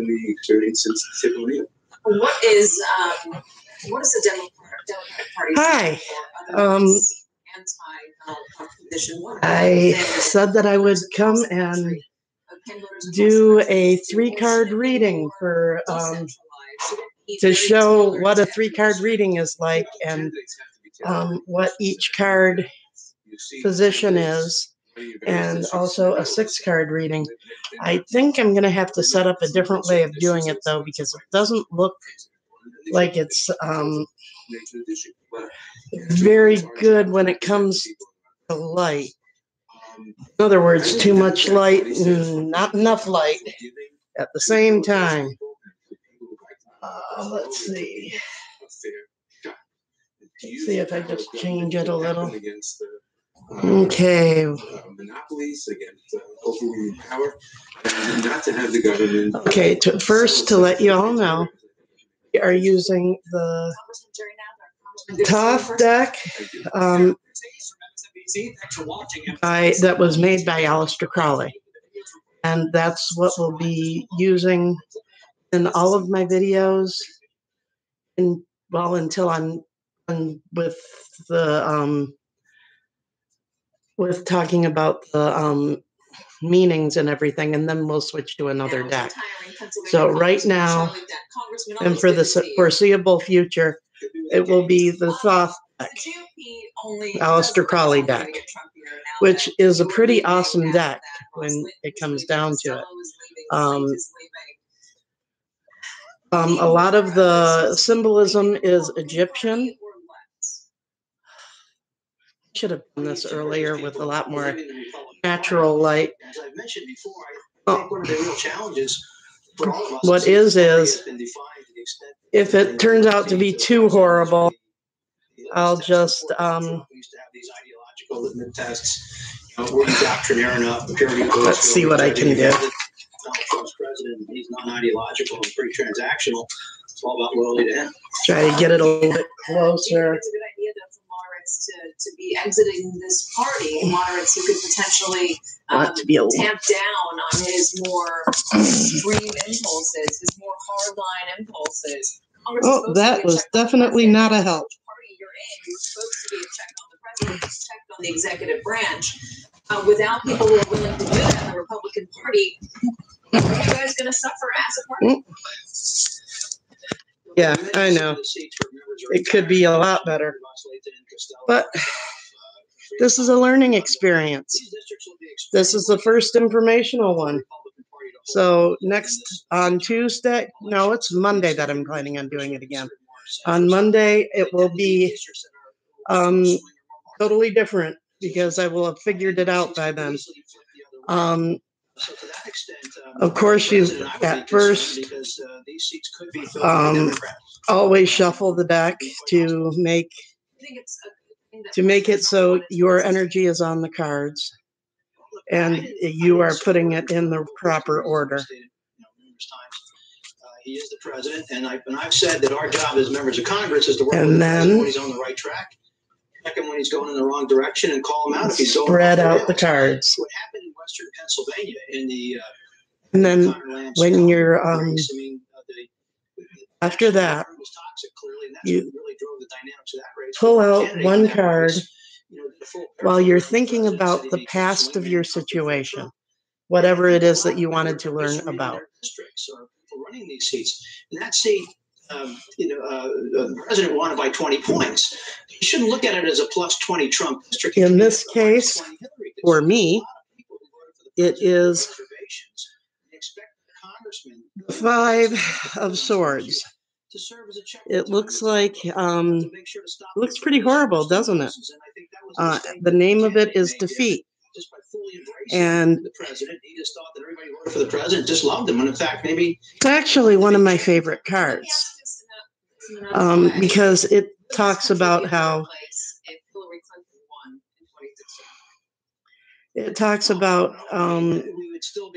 the experience since Civil War. What is the Democratic Party? Hi. I said that I would come and do a 3-card reading for to show what a 3-card reading is like and what each card position is, and also a 6-card reading. I think I'm going to have to set up a different way of doing it, though, because it doesn't look like it's very good when it comes to light. In other words, too much light and not enough light at the same time. Let's see. See if I just change it a little. Okay. Monopolies against overruling power, and not to have the government. Okay. First, to let you all know, we are using the Thoth deck that was made by Aleister Crowley, and that's what we'll be using in all of my videos. Until I'm with the with talking about the meanings and everything, and then we'll switch to another deck. So right now, and for the foreseeable future, it will be the Thoth deck, Aleister Crowley deck, which is a pretty awesome deck when it comes down to it. A lot of the symbolism is Egyptian. Should have done this earlier with a lot more natural light. As I've mentioned before, I think one of the real challenges for all of us what is if it turns out to be too horrible, I'll just these ideological litmus tests. We're doctrinaire enough. Let's see what I can do. Trump's president, he's non-ideological and pretty transactional. It's all about loyalty to him. Try to get it a little bit closer. It's a good idea though for moderates to be exiting this party. Moderates who could potentially tamp down on his more extreme impulses, his more hardline impulses. Oh, that was definitely not a help. Party you're in, you're supposed to be a check on the president, check on the executive branch. Without people who are willing to do that in the Republican Party, are you guys going to suffer as a party? Yeah, I know. It could be a lot better. But this is a learning experience. This is the first informational one. So next on Tuesday, no, it's Monday that I'm planning on doing it again. On Monday, it will be totally different, because I will have figured it out by then. Of course, you at first always shuffle the deck to make it so your energy is on the cards and you are putting it in the proper order. He is the president, and I've said that our job as members of Congress is to work with the president when he's on the right track. Check him when he's going in the wrong direction and call him out if he's so spread out the cards. What happened in Western Pennsylvania in the and then when you're after that, you pull out one card while you're thinking about the past of your situation, whatever it is that you wanted to learn about. Running these seats, and that seat. The president won by 20 points. You shouldn't look at it as a plus 20 Trump district. In this case, for me, it is the 5 of Swords. It looks like, looks pretty horrible, doesn't it? The name of it is Defeat. And he just thought that everybody voted for the president, just loved him, and in fact, maybe it's actually one of my favorite cards. Because it talks about how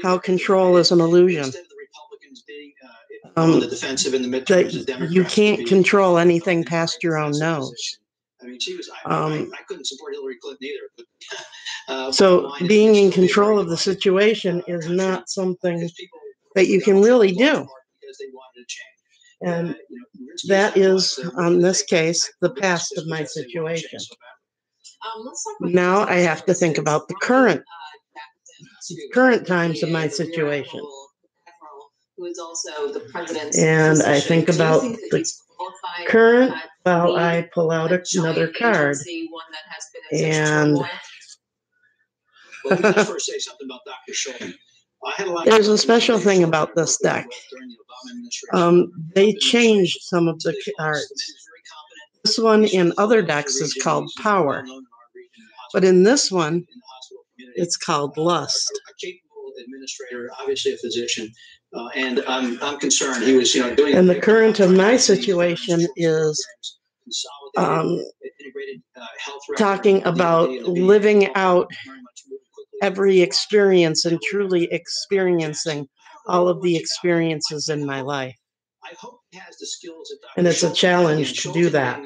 how control is an illusion. That you can't control anything past your own nose. I mean, I couldn't support Hillary Clinton either. So being in control of the situation is not something that you can really do. And that is, in this case, the past of my situation. Now I have to think about the current times of my situation. And I think about the current while I pull out another card. And there's a special thing about this deck. They changed some of the cards. This one in other decks is called Power, but in this one, it's called Lust. A capable administrator, obviously a physician, and I'm concerned. He was, doing. And the current of my situation is talking about living out every experience and truly experiencing all of the experiences in my life. And it's a challenge to do that.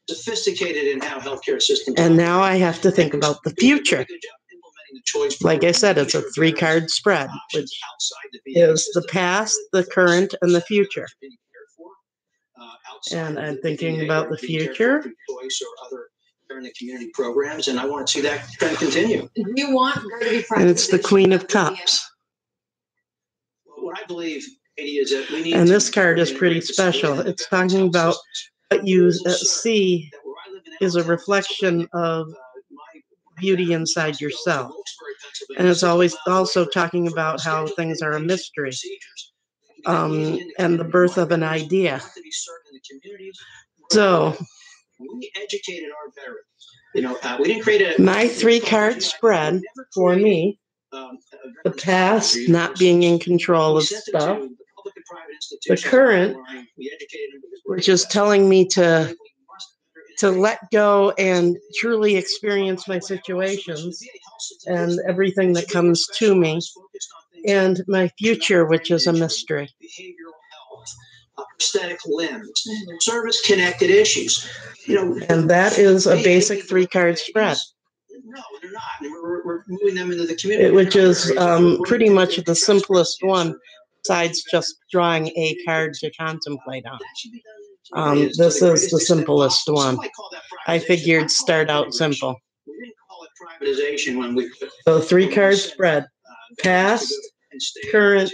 Sophisticated in how healthcare systems. And now I have to think about the future. Like I said, it's a 3-card spread, which is the past, the current, and the future. And I'm thinking about the future. In the community programs, and I want to see that trend continue. You want her to be, and it's the Queen of Cups. What I believe, Katie, is that we need. And this card is pretty special. It's talking about what you see is a reflection of beauty inside yourself, and it's always also talking about how things are a mystery, and the birth of an idea. So. We educated our veterans. We didn't create my 3-card spread for me. The past, not being in control of stuff. The current, which is telling me to let go and truly experience my situations and everything that comes to me. And my future, which is a mystery. Prosthetic limbs, service-connected issues, and that is a basic 3-card spread. No, they're not. We're moving them into the community, which is pretty much the simplest one, besides just drawing a card to contemplate on. This is the simplest one. I figured start out simple. We didn't call it privatization when we. So 3-card spread: past, current,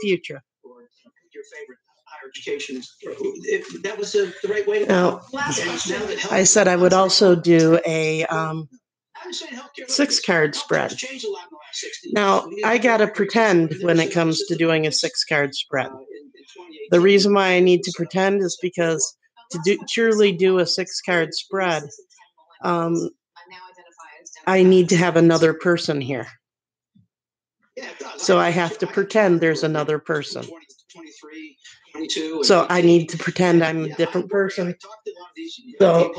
future. Your favorite. Education. That was the right way to go. I said I would also do a 6-card spread. Now, I got to pretend when it comes to doing a 6-card spread. The reason why I need to pretend is because to truly do a 6-card spread, I need to have another person here. So I have to pretend there's another person. So I need to pretend I'm a different person. So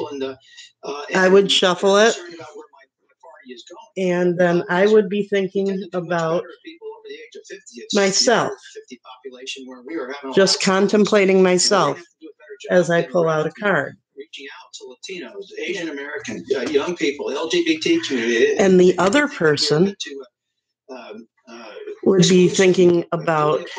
I would shuffle it, and then I would be thinking about myself, just contemplating myself as I pull out a card. Reaching out to Latinos, Asian American, young people, LGBT community. And the other person would be thinking about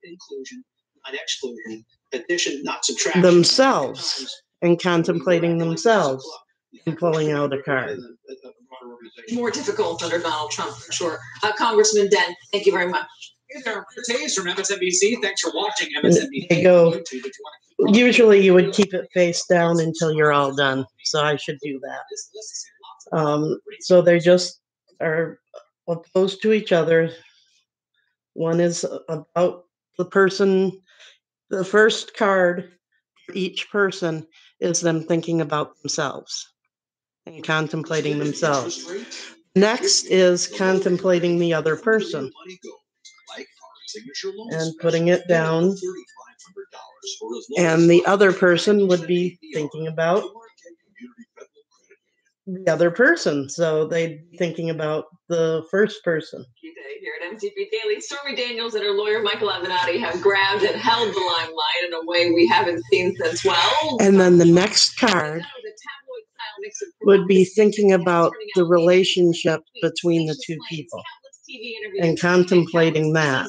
inclusion. Not exclusion, addition, not subtraction. Themselves and contemplating themselves and pulling out a card. More difficult under Donald Trump, for sure. Congressman Den, thank you very much. Hey there, Chris Hayes from MSNBC. Thanks for watching MSNBC. They go. Usually you would keep it face down until you're all done, so I should do that. So they just are opposed to each other. One is about the person. The first card for each person is them thinking about themselves and contemplating themselves. Next is contemplating the other person and putting it down. And the other person would be thinking about the other person. So they'd be thinking about the first person. Here at MTV Daily, Stormy Daniels and her lawyer Michael Avenatti have grabbed and held the limelight in a way we haven't seen since, well. And then the next card would be thinking about the relationship between the two people and contemplating that.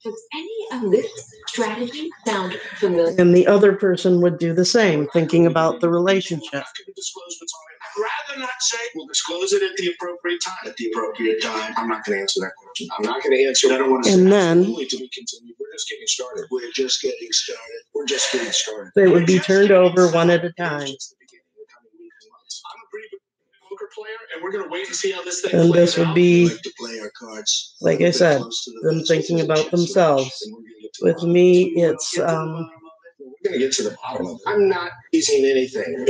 Does any of this strategy sound familiar? And the other person would do the same, thinking about the relationship. I'd rather not say. We'll disclose it at the appropriate time. At the appropriate time. I'm not going to answer that question. I'm not going to answer. I don't want to. And say then to be continued. We're just getting started. We're just getting started. We're just getting started. they would be turned over one at a time. I'm a pretty good poker player, and we're going to wait and see how this thing And plays this would out. be, We like to play our cards. like I said, them thinking about themselves. With me, it's We're going to get to the bottom of it. I'm not teasing anything.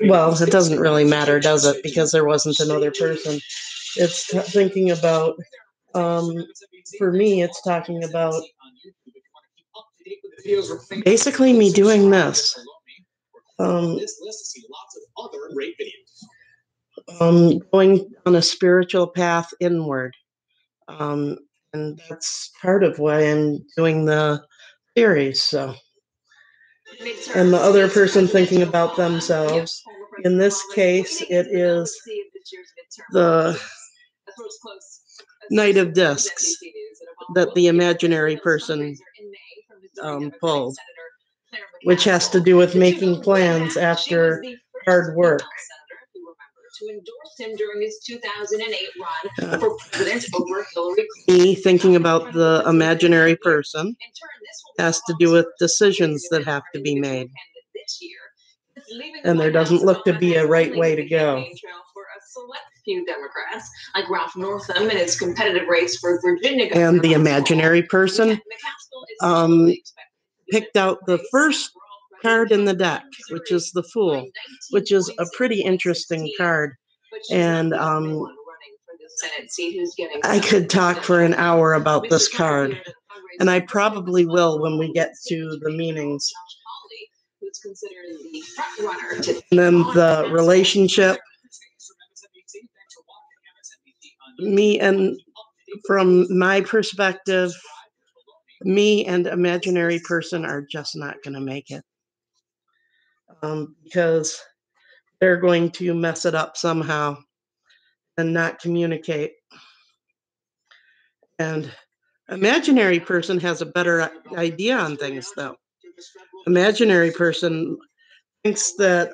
well, it doesn't really matter, does it? Because there wasn't another person. It's thinking about, for me, it's talking about basically me doing this. Going on a spiritual path inward. And that's part of why I'm doing the series. So, and the other person thinking about themselves. In this case, it is the Knight of Discs that the imaginary person pulled, which has to do with making plans after hard work. To endorse him during his 2008 run for president over Hillary Clinton. Me thinking about the imaginary person has to do with decisions that have to be made. And there doesn't look to be a right way to go. For a select few Democrats, like Ralph Northam in his competitive race for Virginia. And the imaginary person picked out the first card in the deck, which is the Fool, which is a pretty interesting card. And I could talk for an hour about this card, and I probably will when we get to the meanings. And then the relationship, me and from my perspective, me and imaginary person are just not going to make it. Because they're going to mess it up somehow and not communicate. And imaginary person has a better idea on things, though. Imaginary person thinks that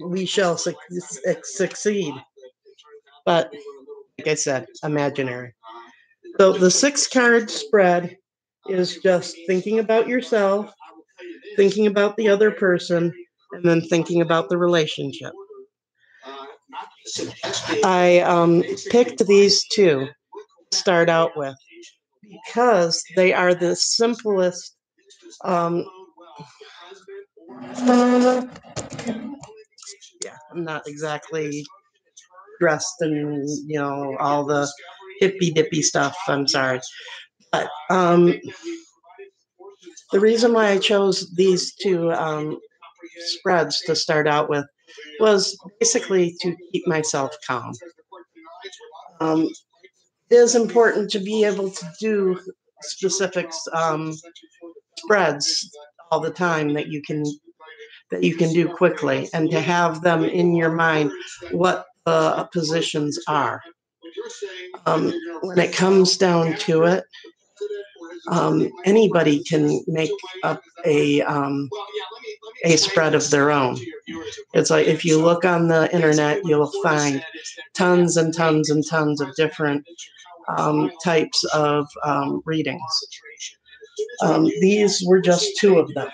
we shall succeed. But, like I said, imaginary. So the 6-card spread is just thinking about yourself, thinking about the other person, and then thinking about the relationship. I picked these two to start out with because they are the simplest. Yeah, I'm not exactly dressed in, all the hippy dippy stuff. I'm sorry. But the reason why I chose these two spreads to start out with was basically to keep myself calm. It is important to be able to do specific spreads all the time that you can do quickly, and to have them in your mind what the positions are. When it comes down to it, anybody can make up a spread of their own. It's like if you look on the internet, you'll find tons and tons and tons of different types of readings. These were just two of them.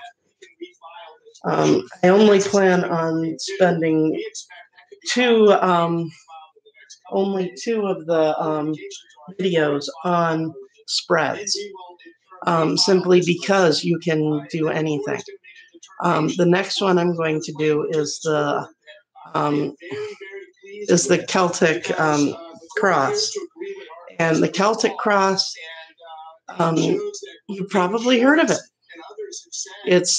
I only plan on spending only two of the videos on spreads, simply because you can do anything. The next one I'm going to do is the Celtic cross, and the Celtic cross. You probably heard of it. It's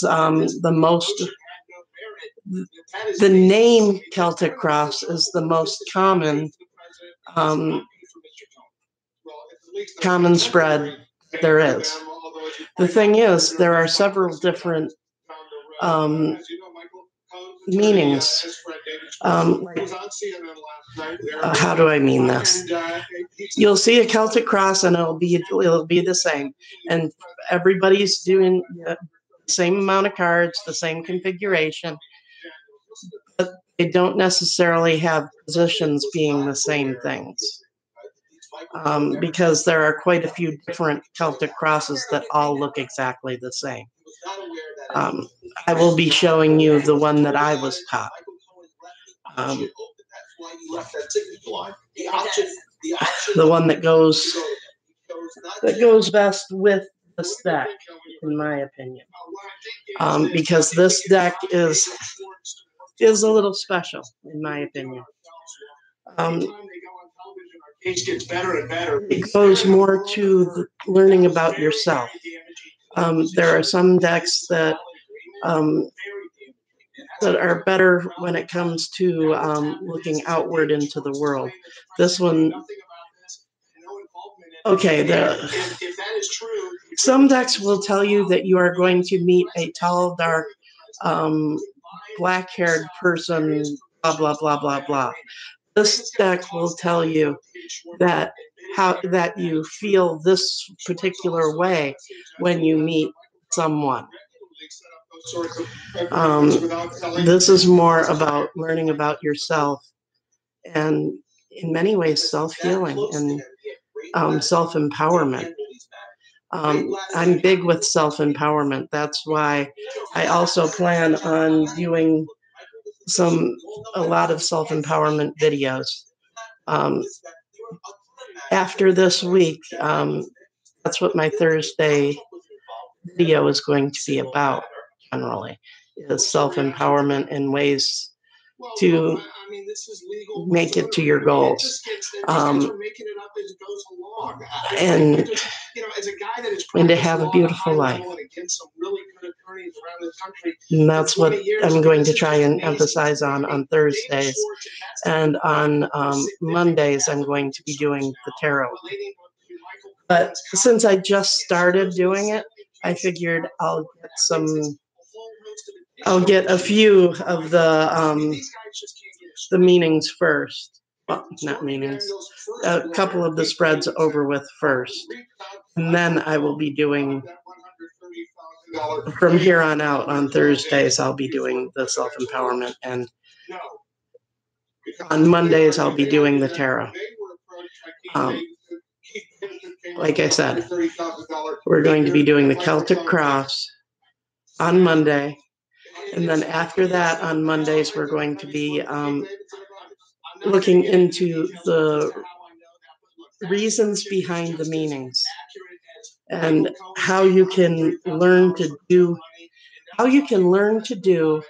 the name Celtic cross is the most common spread there is. The thing is, there are several different meanings How do I mean this? You'll see a Celtic cross and it'll be the same, and everybody's doing the same amount of cards, the same configuration, but they don't necessarily have positions being the same things. Because there are quite a few different Celtic crosses that all look exactly the same. I will be showing you the one that I was taught. The one that goes best with this deck, in my opinion, because this deck is a little special, in my opinion. It goes more to learning about yourself. There are some decks that are better when it comes to looking outward into the world. This one, okay, some decks will tell you that you are going to meet a tall, dark, black-haired person, blah, blah, blah, blah, blah. This deck will tell you that you feel this particular way when you meet someone. This is more about learning about yourself, and in many ways self-healing and self-empowerment. I'm big with self-empowerment. That's why I also plan on doing a lot of self-empowerment videos. After this week, that's what my Thursday video is going to be about, generally, is self-empowerment and ways to make it to your goals. And to have a beautiful life. And that's what I'm going to try and emphasize on Thursdays. And on Mondays, I'm going to be doing the tarot. But since I just started doing it, I figured I'll get a few of the meanings first. Well, not meanings. A couple of the spreads over with first. And then I will be doing, from here on out, on Thursdays, I'll be doing the self-empowerment. And on Mondays, I'll be doing the tarot. Like I said, we're going to be doing the Celtic cross on Monday. And then after that, on Mondays, we're going to be looking into the reasons behind the meanings and how you can learn to do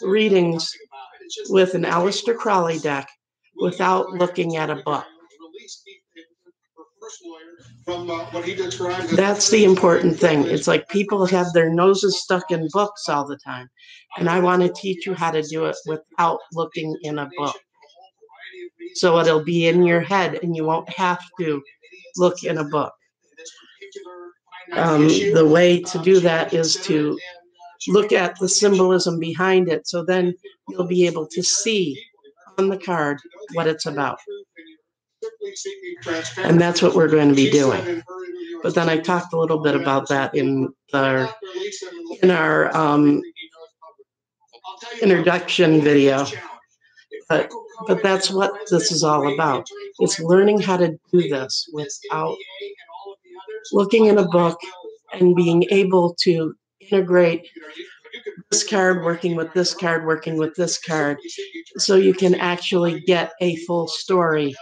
readings with an Aleister Crowley deck without looking at a book. That's the important thing. It's like people have their noses stuck in books all the time. And I want to teach you how to do it without looking in a book. So it'll be in your head and you won't have to look in a book. The way to do that is to look at the symbolism behind it. So then you'll be able to see on the card what it's about. And that's what we're going to be doing. But then I talked a little bit about that in our introduction video. But that's what this is all about. It's learning how to do this without looking in a book and being able to integrate this card working with this card working with this card, so you can actually get a full story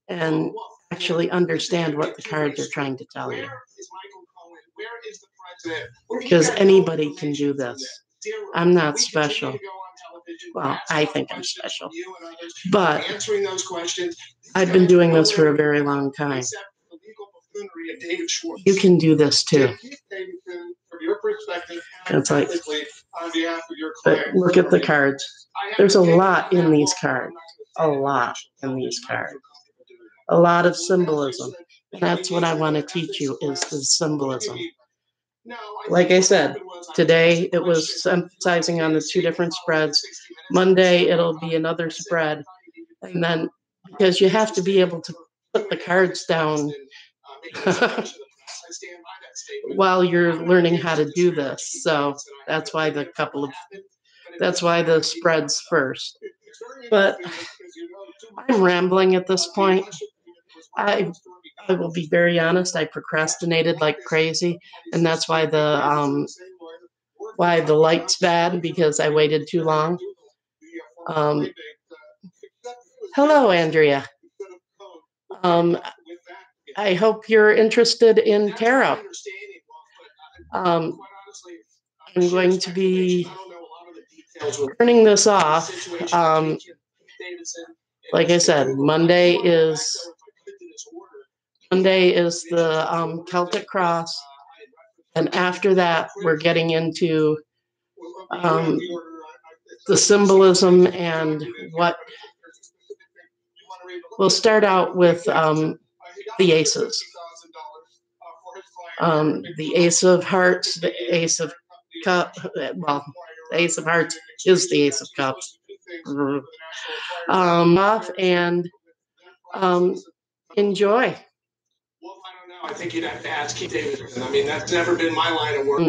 and actually understand what the cards are trying to tell you. Because anybody can do this. I'm not special. Well, I think I'm special. But I've been doing this for a very long time. You can do this too. It's like, but look at the cards. There's a lot in these cards. A lot in these cards. A lot of symbolism. And that's what I want to teach you, is the symbolism. Like I said, today it was emphasizing on the two different spreads. Monday it'll be another spread. And then because you have to be able to put the cards down while you're learning how to do this. So that's why the spreads first. But I'm rambling at this point. I will be very honest, I procrastinated like crazy, and that's why the light's bad, because I waited too long. Hello, Andrea. I hope you're interested in tarot. I'm going to be turning this off. Like I said, Monday is the Celtic Cross, and after that, we're getting into the symbolism and what. We'll start out with the aces. The Ace of Hearts, the Ace of Cups. Well, the Ace of Hearts is the Ace of Cups. Off and enjoy. Well, I don't know. I think you'd have to ask Keith Davidson. I mean, that's never been my line of work.